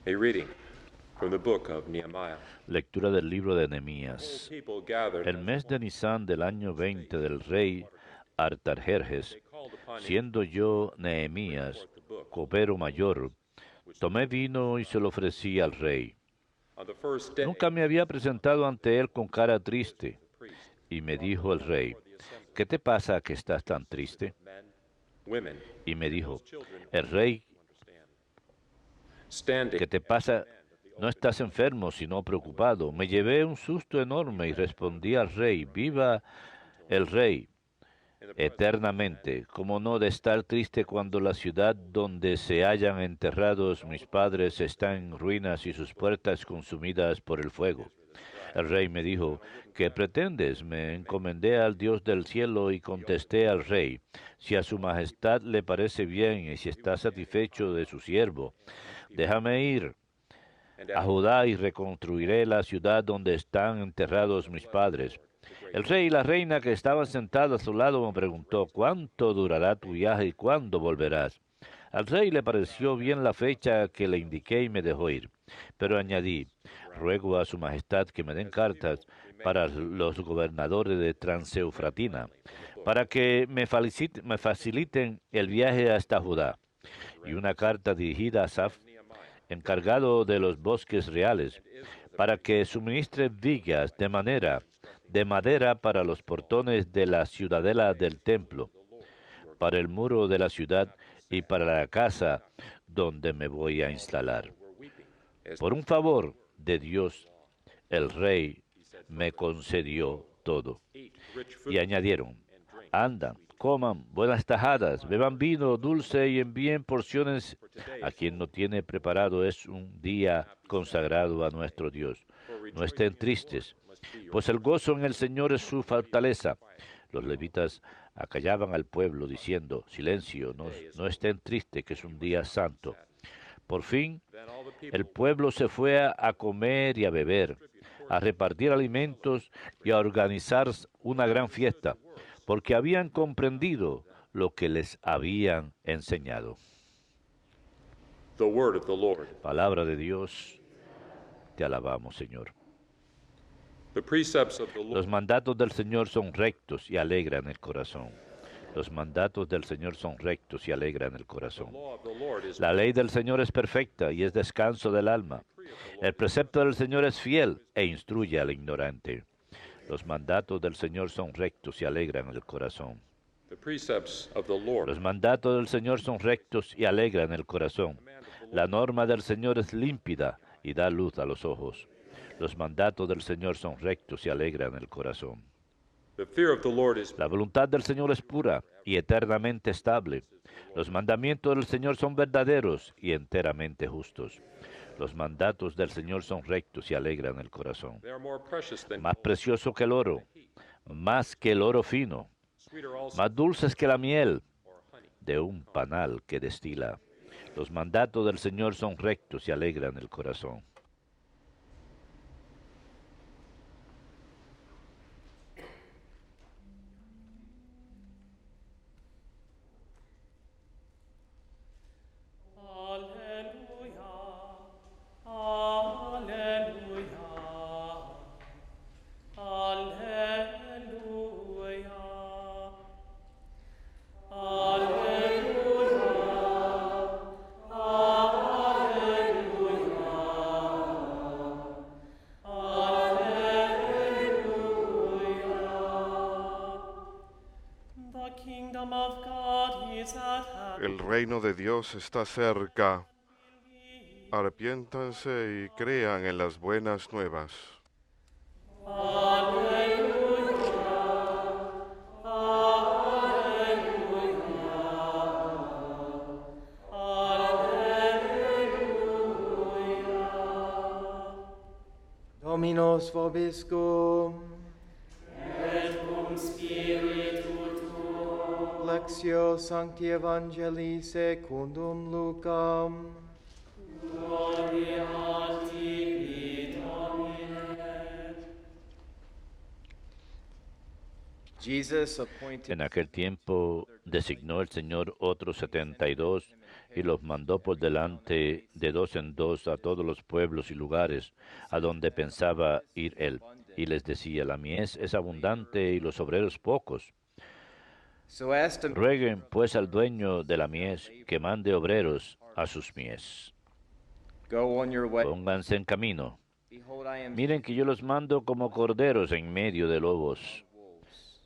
A reading from the book of Nehemiah. Lectura del libro de Nehemías. El mes de Nisán del año 20 del rey Artajerjes, siendo yo Nehemías, copero mayor, tomé vino y se lo ofrecí al rey. Nunca me había presentado ante él con cara triste, y me dijo el rey, ¿qué te pasa que estás tan triste? Y me dijo, el rey, ¿qué te pasa? No estás enfermo, sino preocupado. Me llevé un susto enorme y respondí al rey, viva el rey eternamente. ¿Cómo no de estar triste cuando la ciudad donde se hallan enterrados mis padres está en ruinas y sus puertas consumidas por el fuego? El rey me dijo, ¿qué pretendes? Me encomendé al Dios del cielo y contesté al rey, si a su majestad le parece bien y si está satisfecho de su siervo, déjame ir a Judá y reconstruiré la ciudad donde están enterrados mis padres. El rey y la reina que estaban sentados a su lado me preguntó, ¿cuánto durará tu viaje y cuándo volverás? Al rey le pareció bien la fecha que le indiqué y me dejó ir. Pero añadí, ruego a su majestad que me den cartas para los gobernadores de Transeufratina, para que me faciliten el viaje hasta Judá. Y una carta dirigida a Saf, encargado de los bosques reales, para que suministre vigas de madera para los portones de la ciudadela del templo, para el muro de la ciudad y para la casa donde me voy a instalar. Por un favor de Dios, el rey me concedió todo. Y añadieron, andan, coman buenas tajadas, beban vino dulce y envíen porciones a quien no tiene preparado. Es un día consagrado a nuestro Dios. No estén tristes, pues el gozo en el Señor es su fortaleza. Los levitas acallaban al pueblo diciendo, silencio, no estén tristes, que es un día santo. Por fin, el pueblo se fue a comer y a beber, a repartir alimentos y a organizar una gran fiesta, porque habían comprendido lo que les habían enseñado. The word of the Lord. Palabra de Dios, te alabamos, Señor. The precepts of the Los Lord. mandatos del Señor son rectos y alegran el corazón. Los mandatos del Señor son rectos y alegran el The corazón. law of the Lord is La ley del Señor es perfecta y es descanso del alma. El precepto del Señor es fiel e instruye al ignorante. Los mandatos del Señor son rectos y alegran el corazón. the precepts of the Los Lord. mandatos del Señor son rectos y alegran el corazón. La norma del Señor es límpida y da luz a los ojos. Los mandatos del Señor son rectos y alegran el corazón. The fear of the Lord is La voluntad del Señor es pura y eternamente estable. Los mandamientos del Señor son verdaderos y enteramente justos. Los mandatos del Señor son rectos y alegran el corazón. they are more precious than Más gold, precioso que el oro, más que el oro fino, sweeter also más dulces que la miel or honey. de un panal que destila. Los mandatos del Señor son rectos y alegran el corazón. Alleluia, alleluia, alleluia, alleluia, alleluia. The kingdom of God is at hand. El reino de Dios está cerca. Arrepiéntanse y crean en las buenas nuevas. Dominus vobiscum. Lectio Sancti Evangelii secundum Lucam. Jesus appointed En aquel tiempo designó el Señor otros 72 y los mandó por delante de dos en dos a todos los pueblos y lugares a donde pensaba ir él. Y les decía, la mies es abundante y los obreros pocos. So ask them, Rueguen pues al dueño de la mies que mande obreros a sus mies. go on your way. Pónganse en camino. Behold, I am Miren que yo los mando como corderos en medio de lobos. wolves.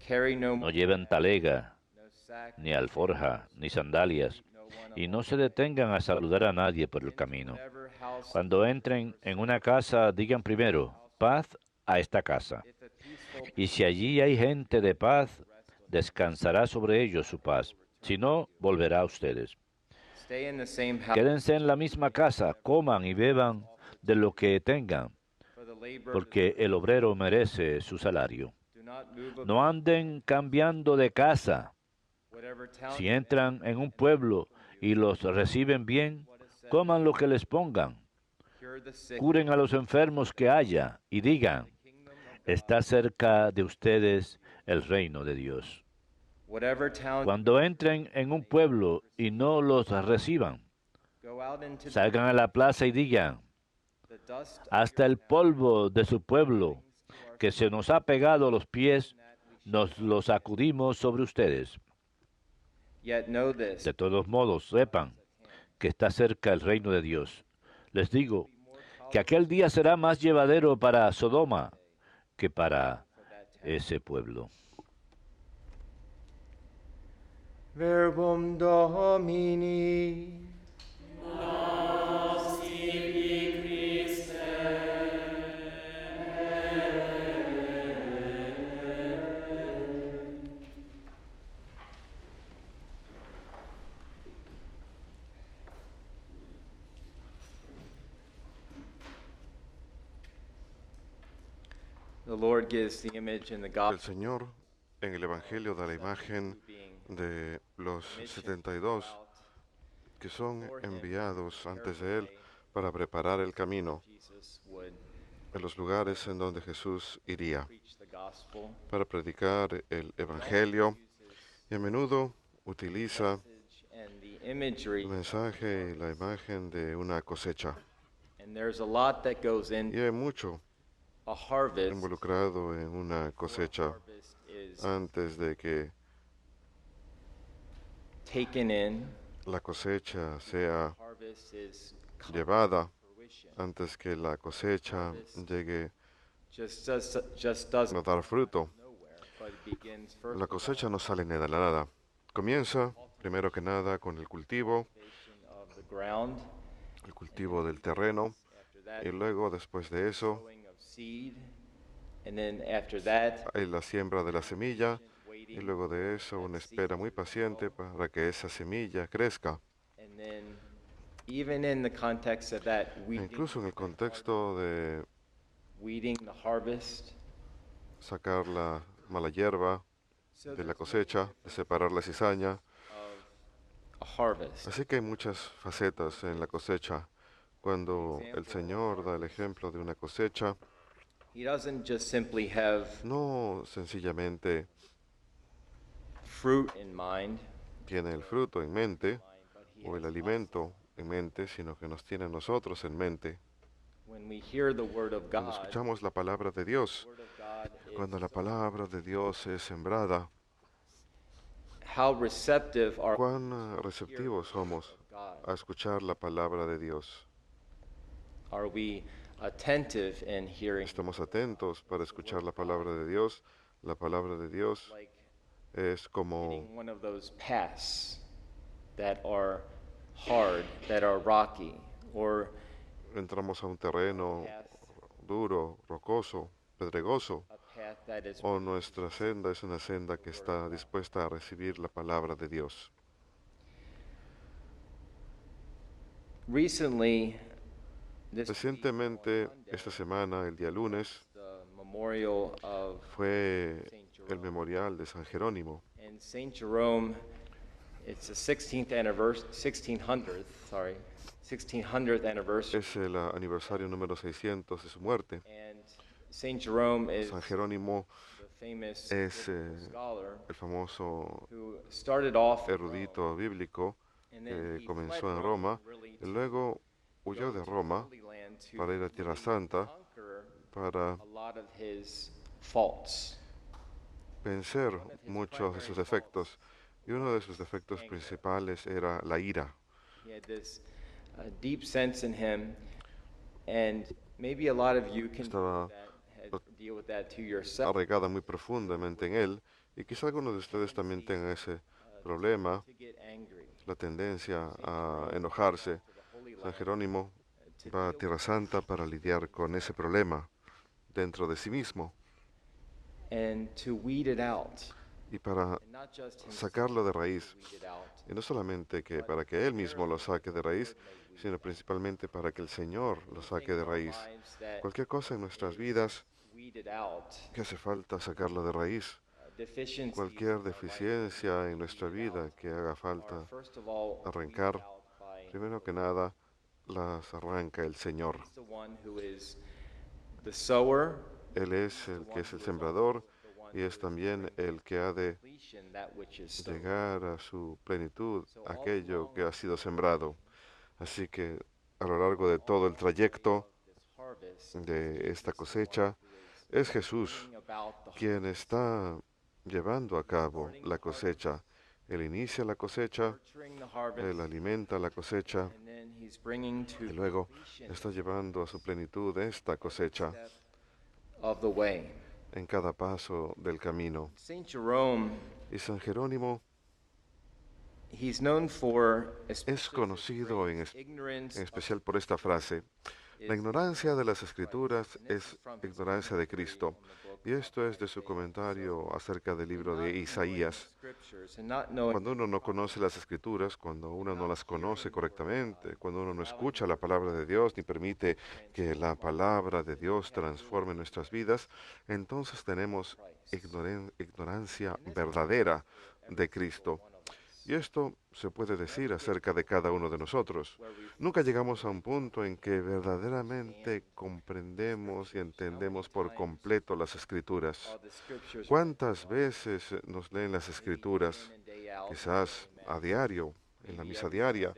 Carry no No lleven talega, no sack, ni alforja, ni sandalias, no one y no se detengan a saludar a nadie por el camino. whatever house. Cuando entren en una casa, digan primero, paz a esta casa. If a peaceful Y si allí hay gente de paz, descansará sobre ellos su paz. Si no, volverá a ustedes. stay in the same house, Quédense en la misma casa, coman y beban de lo que tengan, for the labor porque el obrero merece su salario. do not move about No anden cambiando de casa. whatever town Si entran en un pueblo y los reciben bien, coman lo que les pongan, cure the sick. curen a los enfermos que haya y digan, está cerca de ustedes el reino de Dios. Whatever town Cuando entren en un pueblo y no los reciban, go out into salgan a la plaza y digan, the dust hasta el polvo de su pueblo que se nos ha pegado a los pies, nos lo sacudimos sobre ustedes. yet know this. De todos modos, sepan que está cerca el reino de Dios. Les digo que aquel día será más llevadero para Sodoma que para ese pueblo. Verbum Domini. The Lord gives the image in the El gospel Señor en el Evangelio da la imagen being de los 72 que son enviados antes de Él para preparar el camino Jesus would en los lugares en donde Jesús iría preach the gospel. para predicar el Evangelio, y a menudo utiliza And the imagery, el mensaje y la imagen de una cosecha. and there's a lot that goes Y in hay mucho a harvest. involucrado en una cosecha Harvest is antes de que taken in. la cosecha sea Harvest is come llevada, to fruition. antes que la cosecha llegue Just doesn't a dar fruto. nowhere, but it begins first La cosecha no sale ni de la nada. Comienza, primero que nada, con el cultivo of the ground. del terreno, After that, y luego, después de eso, sowing of seed, and then after that, hay la siembra de la semilla, y waiting, luego de eso, una espera muy paciente para que esa semilla crezca. and then even in the context of that, E incluso en el contexto de weeding the harvest, sacar la mala hierba so de la there's cosecha, de separar la cizaña. a harvest. Así que hay muchas facetas en la cosecha. Cuando el Señor da el ejemplo de una cosecha, He doesn't just simply have no sencillamente fruit in mind, tiene el fruto en mente but he o el has alimento en mente, sino que nos tiene a nosotros en mente. when we hear the word of Cuando God, escuchamos la palabra de Dios, word of God cuando is la palabra de Dios es sembrada, how receptive are cuán receptivos somos God? a escuchar la palabra de Dios. Are we attentive in hearing? Estamos atentos para escuchar la palabra de Dios. La palabra de Dios Like es como hitting one of those paths that are hard, that are rocky, or entramos a un terreno duro, rocoso, pedregoso, a path that is o nuestra senda es una senda que está dispuesta a recibir la palabra de Dios. recently. This Recientemente, esta semana, el día lunes, the memorial of fue el memorial de San Jerónimo. and Saint Jerome. It's the 1600th anniversary. Es el aniversario número 600 de su muerte. And Saint Jerome is San Jerónimo the famous es biblical scholar el famoso who started off erudito bíblico And then que he comenzó fled en Rome, Roma really, y to luego huyó go de to the Roma Holy Land to para ir a Tierra really Santa conquer para a lot of his faults. vencer One of his muchos de primary sus faults defectos. Y uno de sus was defectos anger. principales era la ira. He had this deep sense in him, and maybe a lot of you can Estaba deal with that to yourself. arraigada muy profundamente en él y quizá algunos de ustedes también tengan ese problema, To get angry. la tendencia a enojarse. To the Holy San Land, Jerónimo to va a deal Tierra with Santa para lidiar con ese problema dentro de sí mismo and to weed it out. y para And not just himself sacarlo de raíz. weed it out, Y no solamente que para que él mismo lo saque de raíz, sino principalmente para que el Señor lo saque de raíz. lives that Cualquier cosa en nuestras vidas weeded out, que hace falta sacarlo de raíz. deficiencies Cualquier in our life deficiencia en nuestra weeded vida out que haga are falta first of all arrancar, weeded out by primero que nada, las arranca el Señor. He's the one who is the sower, Él es el que es el sembrador y es también el que ha de completion that which is sown. llegar a su plenitud aquello que ha sido sembrado. Así que a lo largo de todo el trayecto This harvest de esta cosecha, es Jesús bring about the quien está llevando a cabo la cosecha. Él inicia la cosecha, nurturing the harvest, él alimenta la cosecha and then he's bringing to y luego completion está llevando a su plenitud esta cosecha step of the way. en cada paso del camino. Saint Jerome, Y San Jerónimo he's known for es conocido en ignorance especial por esta frase: la ignorancia de las Escrituras es ignorancia de Cristo. Y esto es de su comentario acerca del libro de Isaías. scriptures and not knowing Cuando uno no conoce las Escrituras, cuando uno no las conoce correctamente, cuando uno no escucha la palabra de Dios ni permite que la palabra de Dios transforme nuestras vidas, entonces tenemos ignorancia verdadera de Cristo. Y esto se puede decir acerca de cada uno de nosotros. Nunca llegamos a un punto en que verdaderamente comprendemos y entendemos por completo las Escrituras. all the scriptures ¿Cuántas veces nos leen las Escrituras? day in and day out, Quizás a diario, en la misa diaria,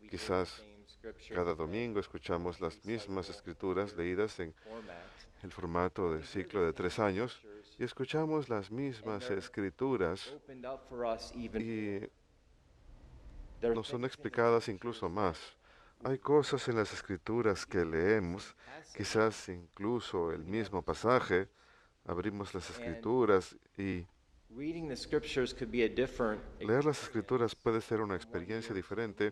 quizás same scripture cada domingo escuchamos las mismas Escrituras leídas en format. el formato de ciclo de 3 años y escuchamos las mismas Escrituras Opened up for us even y there nos son explicadas incluso más. Hay cosas en las Escrituras que leemos, quizás incluso el mismo pasaje, abrimos las Escrituras y reading the scriptures could be a different leer las Escrituras puede ser una experiencia diferente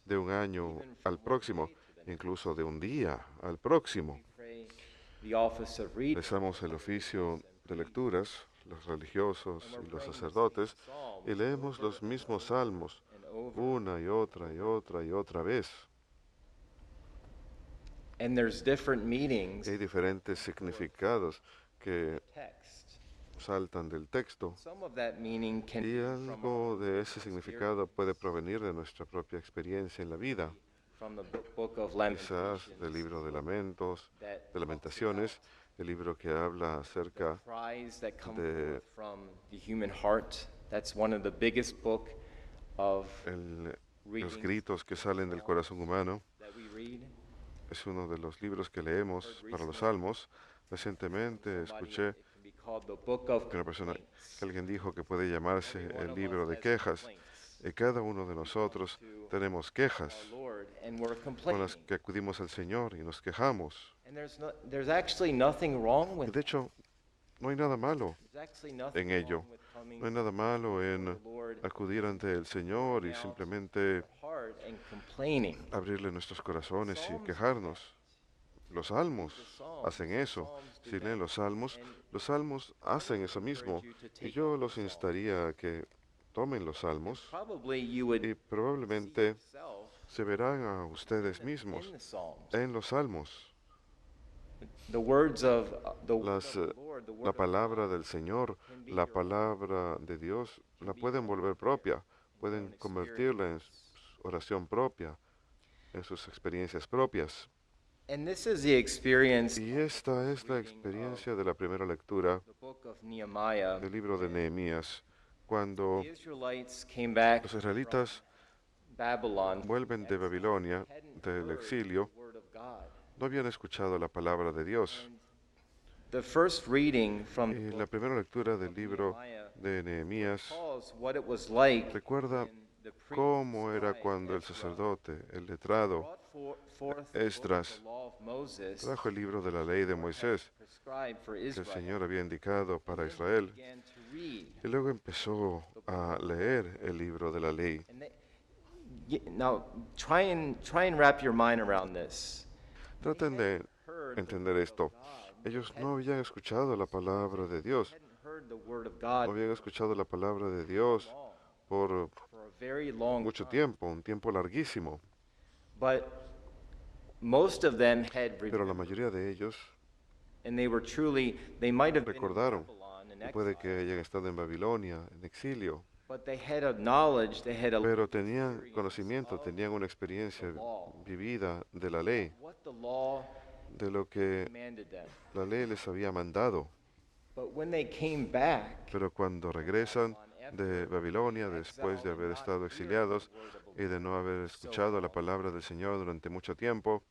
de un año al próximo, incluso de un día al próximo. pray the office of reading Rezamos el oficio de lecturas, los religiosos y los sacerdotes, y leemos los mismos salmos and over una y otra y otra y otra vez. and there's different meanings Y hay diferentes significados que text. saltan del texto. Some of that meaning can Y be from algo de ese significado puede provenir de nuestra propia experiencia en la vida, from the book of quizás Lamentations del libro de Lamentos, that de Lamentaciones, el libro que habla acerca cries that come de- forth from the human heart. That's one of the biggest book of los reading gritos que salen del corazón humano. that we read. Es uno de los libros que leemos para los salmos. Recientemente escuché It can be called the book of que una persona, complaints. que alguien dijo que puede llamarse Every one el of libro us de has quejas. complaints Y cada uno de nosotros tenemos quejas our Lord, and we're con complaining. las que acudimos al Señor y nos quejamos. And there's actually nothing wrong Y with de hecho, no hay nada malo there's actually nothing en ello. wrong with coming No hay nada malo to en the Lord acudir ante el Señor y simplemente heart and complaining. abrirle nuestros corazones y quejarnos. Los salmos hacen eso. Si leen los salmos hacen eso mismo. Y yo los instaría a que tomen los salmos Probably you would y probablemente yourself se verán a ustedes mismos in the Psalms. en los salmos. The words of the word Las, of the Lord, the la word of palabra del Señor, la palabra de Dios, la pueden volver propia, pueden convertirla en oración propia, en sus experiencias propias. And this is the experience Y esta es la experiencia de la primera lectura the book of Nehemiah. del libro de Nehemías, cuando The Israelites came back los israelitas Babylon vuelven de Babilonia, hadn't del heard exilio, the word of God. no habían escuchado la palabra de Dios. The first reading from the Y book la primera lectura del of libro Nehemiah de Nehemías recalls what it was like recuerda when the priest cómo era scribe cuando el Ezra sacerdote, el letrado, brought forth the book of Esdras, the law of Moses trajo el libro de la ley de Moisés prescribed for que el Israel. Señor había indicado para And then he Israel. began to read. Y luego empezó a leer el libro de la ley. And now try and wrap your mind around this. Traten de Heard entender esto. Ellos no habían escuchado la palabra de Dios, hadn't heard the word of no God habían escuchado la palabra de Dios por for a very long mucho time. tiempo, un tiempo larguísimo. But most of them had Pero la remembered, mayoría de ellos and they were truly, they might have been in recordaron, Babylon in y puede exile, que hayan estado en Babilonia, en exilio, but they had a knowledge, they had a pero tenían conocimiento, tenían una experiencia vivida de la ley, what the law de lo que commanded them. la ley les había mandado. But when they came back, Pero cuando regresan de Babilonia, después de haber estado exiliados y de no haber escuchado la palabra del Señor durante mucho tiempo,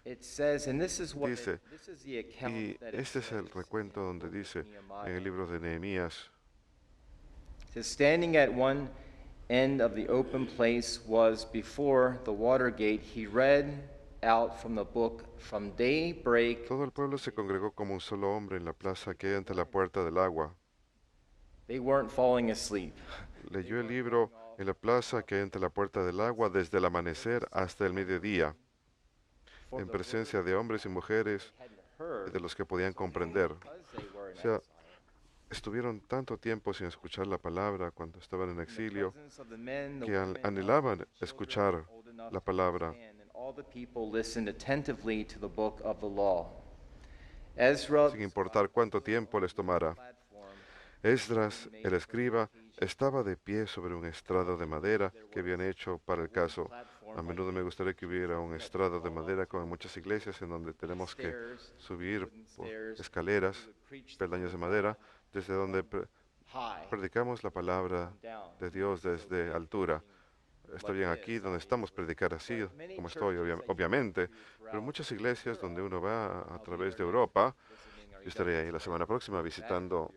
it says, and this is what dice, this is the account y that it este es el says recuento in donde the book dice of Nehemiah. en el libro de Nehemías, It says, standing at one end of the open place was before the water gate, he read out from the book from daybreak. todo el pueblo se congregó como un solo hombre en la plaza que hay ante la puerta del agua. They weren't falling asleep. Leyó el libro en la plaza que hay ante la puerta del agua desde el amanecer hasta el mediodía, For en the presencia de hombres y mujeres hadn't y heard de los que podían comprender. because they were in O sea, exile. estuvieron tanto tiempo sin escuchar la palabra cuando estaban en In the exilio presence of the men, the que women, anhelaban the children escuchar old enough la to palabra. understand, and all the people listened attentively to the book of the law. Ezra, sin importar cuánto tiempo les tomara. platform, Esdras, el escriba, estaba de pie sobre un estrado de madera que habían hecho para el caso. A menudo me gustaría que hubiera un estrado de madera como en muchas iglesias en donde tenemos que stairs, subir wooden por stairs, escaleras, we would preach the peldaños de word of madera, God desde donde high, predicamos la palabra down. de Dios desde altura. Está bien aquí donde estamos predicar así como estoy, obviamente, pero muchas iglesias donde uno va a través de Europa, yo estaré ahí la semana próxima visitando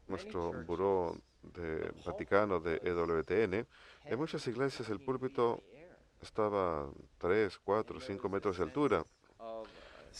nuestro buró de Vaticano de EWTN. En muchas iglesias el púlpito estaba 3, 4, 5 metros de altura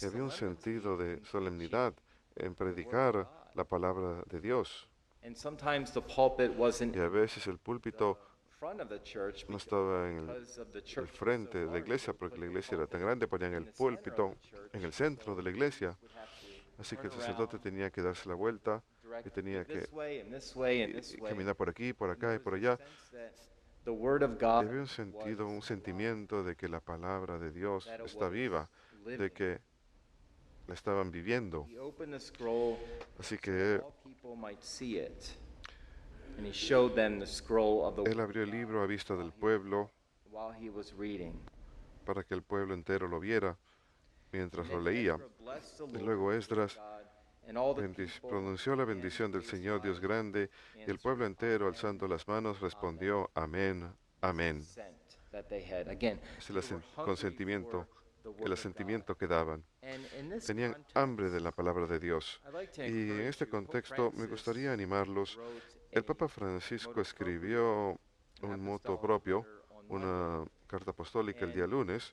y había un sentido de solemnidad en predicar la palabra de Dios. And sometimes the pulpit wasn't Y a veces el púlpito front of the church no estaba en because of the el church was frente so de la large, iglesia they porque put la the iglesia era tan pulpit grande, ponían in el the center of púlpito the church, en el centro de la iglesia. would have to Así que el turn sacerdote around, tenía que darse la vuelta direct y tenía que this way and this way and this y way. caminar por aquí, por And acá there y por was allá. a sense that the word of Y God había un sentido, un was sentimiento de que la palabra de Dios that it está was viva, living. de que la estaban viviendo. He opened the scroll Así so que all people might see it. And he showed them the scroll of the él abrió el libro a vista del pueblo while he was reading. para que el pueblo entero lo viera mientras lo And then leía. Ezra blessed the Y Lord, luego the Esdras God, and all the people pronunció la began bendición to del raise Señor Dios high grande y el pueblo entero, alzando las manos, respondió, amén, amén. consent that they had. Again, Es el they were hungry consentimiento, for the word el of asentimiento que daban. God. And in this Tenían context, hambre de la palabra de Dios. I'd like to Y en encourage este you, Pope contexto me Francis gustaría animarlos. wrote El a Papa Francisco motu escribió proprio, un moto apostolic propio, letter on Monday. una carta apostólica el día And lunes.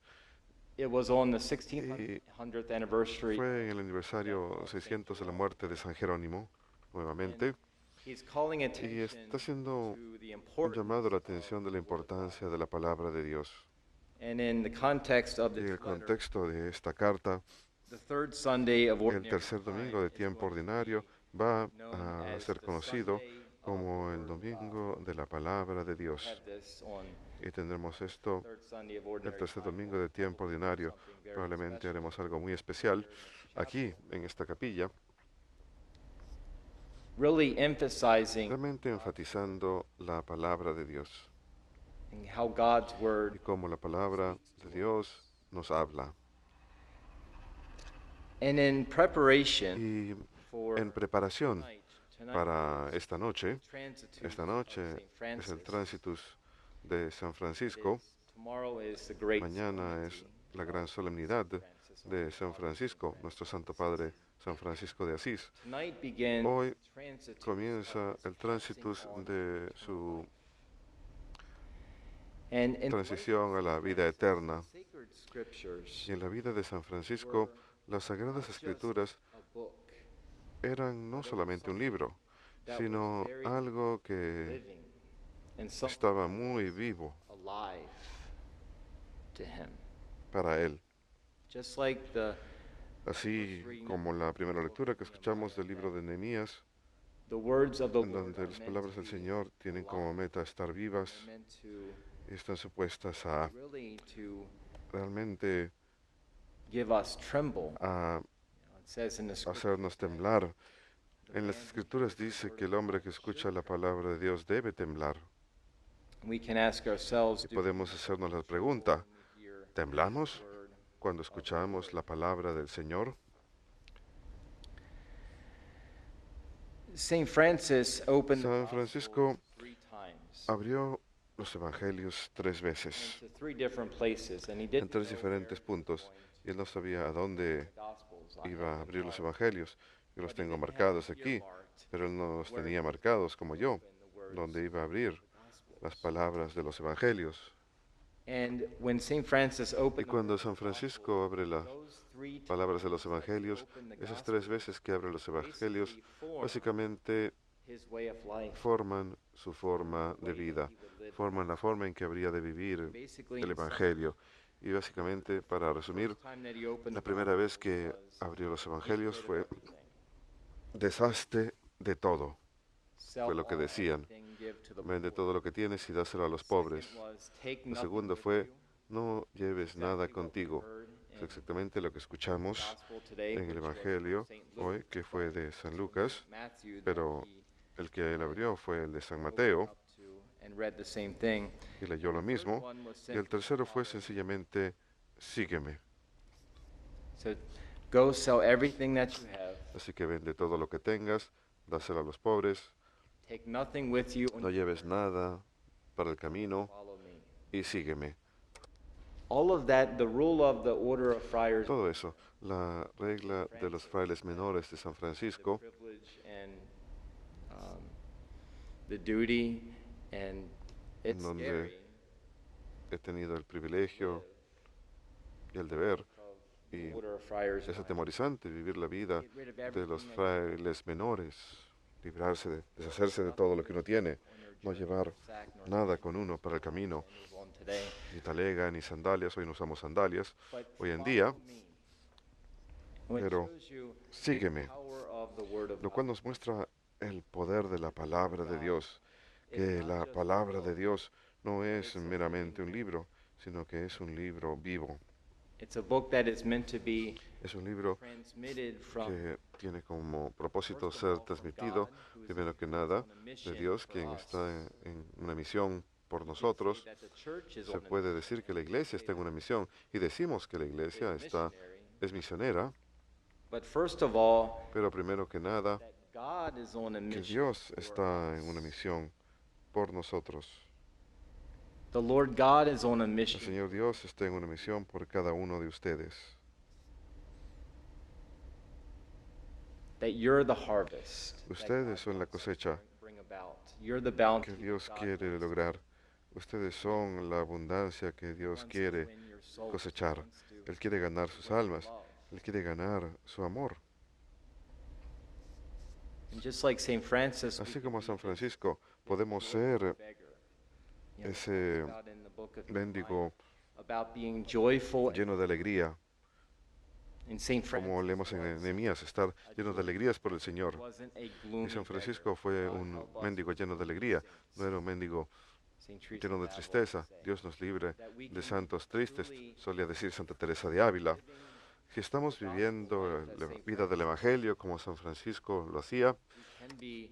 It was on the Y 1600th anniversary. fue en el aniversario 600 de la muerte de San Jerónimo, nuevamente. He's calling Y attention está haciendo to the un importance llamado a la of atención de the la word of importancia de la palabra de Dios. God. And in the context of Y en this el letter, contexto de esta carta, the third Sunday of el ordinary tercer domingo de time is tiempo going to ordinario be va known a as ser the conocido Sunday of como the el Word of God. domingo de la palabra de We'll Dios. have this on Y tendremos esto third Sunday of el ordinary tercer time. domingo de tiempo ordinario. Something very Probablemente special haremos algo muy especial here in the aquí, chapel. en esta capilla, Really emphasizing realmente enfatizando la palabra de Dios how God's y word cómo la palabra de Dios nos habla. and in preparation Y for en preparación tonight para esta noche Transitus es of el Saint Francis. Transitus de San Francisco. It is Tomorrow is the great Mañana es solemnity la of gran solemnidad Francis of de San Francisco, nuestro Santo Padre San Francisco de Asís. Tonight begins Hoy the transitus comienza of his el tránsitus passing on de to su life. And in the life transición a la vida of eterna. sacred scriptures Y en la vida de San Francisco, las Sagradas Escrituras a book eran no solamente un libro, that sino was very algo que living and something estaba muy vivo alive to him. para él. Just like Así como la primera lectura que escuchamos del libro de Nehemías, the words of the en Lord donde are las meant palabras to del be Señor tienen como alive. meta estar vivas They're meant to y están supuestas a really to realmente give us tremble. a It says in the scripture hacernos temblar. En las Escrituras dice que el hombre que escucha la palabra de Dios debe temblar. we can ask ourselves, Y do we podemos hacernos la pregunta, when we hear ¿temblamos the word? cuando escuchamos la palabra del Señor? Saint Francis opened the San Francisco Gospels 3 times abrió los evangelios 3 veces, into 3 different places, and he didn't en 3 know diferentes where puntos, y él no sabía a dónde the Gospels. I iba a have abrir them los marked, evangelios. Yo los but he tengo didn't have marcados aquí, earmarked pero él no los where tenía he was marcados como yo, open the words donde iba a abrir of the Gospels. las palabras de los evangelios. And when Saint Francis Y opened the cuando words San of the Gospels, Francisco abre las those 3 palabras de los times that he evangelios, opened the esas 3 Gospels veces que abre los evangelios, basically formed básicamente his way of life, forman su forma the de way that vida, he would live. forman la forma en que habría de vivir Basically, el in summary, evangelio. Y básicamente, para resumir, first time that he opened la the primera vez Gospels que was abrió los get evangelios rid of fue everything. deshazte de todo. Sell Fue lo que all, decían. everything, give to the Vende poor. todo lo que tienes y dáselo a los Second pobres. was, take Lo nothing segundo with fue, you. no lleves nada Exactly what we contigo. heard Es in exactamente lo que escuchamos Gospel today, en el which was from Evangelio Saint Luke, hoy, que fue de San Lucas, Matthew, that pero he el que él abrió fue el de San opened Mateo up to and read the same thing. y leyó lo The third mismo. one was Y el simply tercero fue follow. sencillamente, sígueme. So go sell everything that you have, Así que vende todo lo que tengas, dáselo a los pobres, take nothing with you, no lleves nada para el camino follow me. y sígueme. All of that, the rule of the order of friars, Todo eso, la regla de los frailes menores de San the Francisco, privilege and the duty, and it's donde scary. he tenido el privilegio y el deber, of y the order of friars es lives. atemorizante vivir la vida Get rid of de los everything that you frailes menores, librarse de, deshacerse de todo lo que uno tiene, on your no journey, llevar sack nor nada con uno para el camino, and move on today. ni talega, ni sandalias, hoy no usamos sandalias, But hoy en follow día, me. Well, it pero shows you the sígueme, power of the word of lo God. cual nos muestra el poder de la palabra de Dios, que la palabra de Dios no es meramente un libro, sino que es un libro vivo, It's a book that is meant to be es un libro transmitted from que tiene como propósito first of ser all, from transmitido, God, who is primero que nada, on a de mission Dios, for quien us. está en una misión por We can say nosotros. that the church is Se on a puede mission. decir que la iglesia está en una misión y decimos que la iglesia It's está, missionary. es misionera, But first of all, pero primero que nada, that God is on a que mission. Dios for está en us. una misión por nosotros. The Lord God is on a El mission. Señor Dios está en una misión por cada uno de ustedes. That you're the harvest. that Ustedes God son la wants to cosecha bring about. You're the bounty que Dios God quiere wants lograr. Ustedes son la abundancia que Dios wants to quiere win your soul, cosechar. wants to Él quiere ganar sus win your almas. love. Él quiere ganar su amor. And just like Saint Francis, we Así can como be San this Francisco, podemos joyful ser beggar. You know, it ese talks about in the book of mendigo Nehemiah about being joyful. lleno de alegría, In Saint como Francis leemos en was Nehemías, estar lleno de alegrías por el Señor. wasn't a Y gloomy San beggar. Francisco fue God un help us mendigo with lleno de being alegría, saints. no era un mendigo Saint Teresa lleno de of Avila tristeza. would say Dios nos libre that we de can santos tristes, truly solía decir Santa Teresa de Ávila. living Si estamos the gospel viviendo life as la Saint vida del Francis Evangelio como San Francisco lo hacía, we can be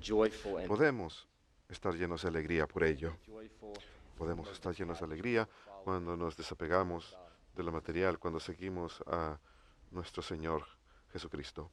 joyful and podemos estar llenos de alegría por ello. joyful Podemos estar llenos de alegría cuando nos desapegamos de lo material, cuando seguimos a nuestro Señor Jesucristo.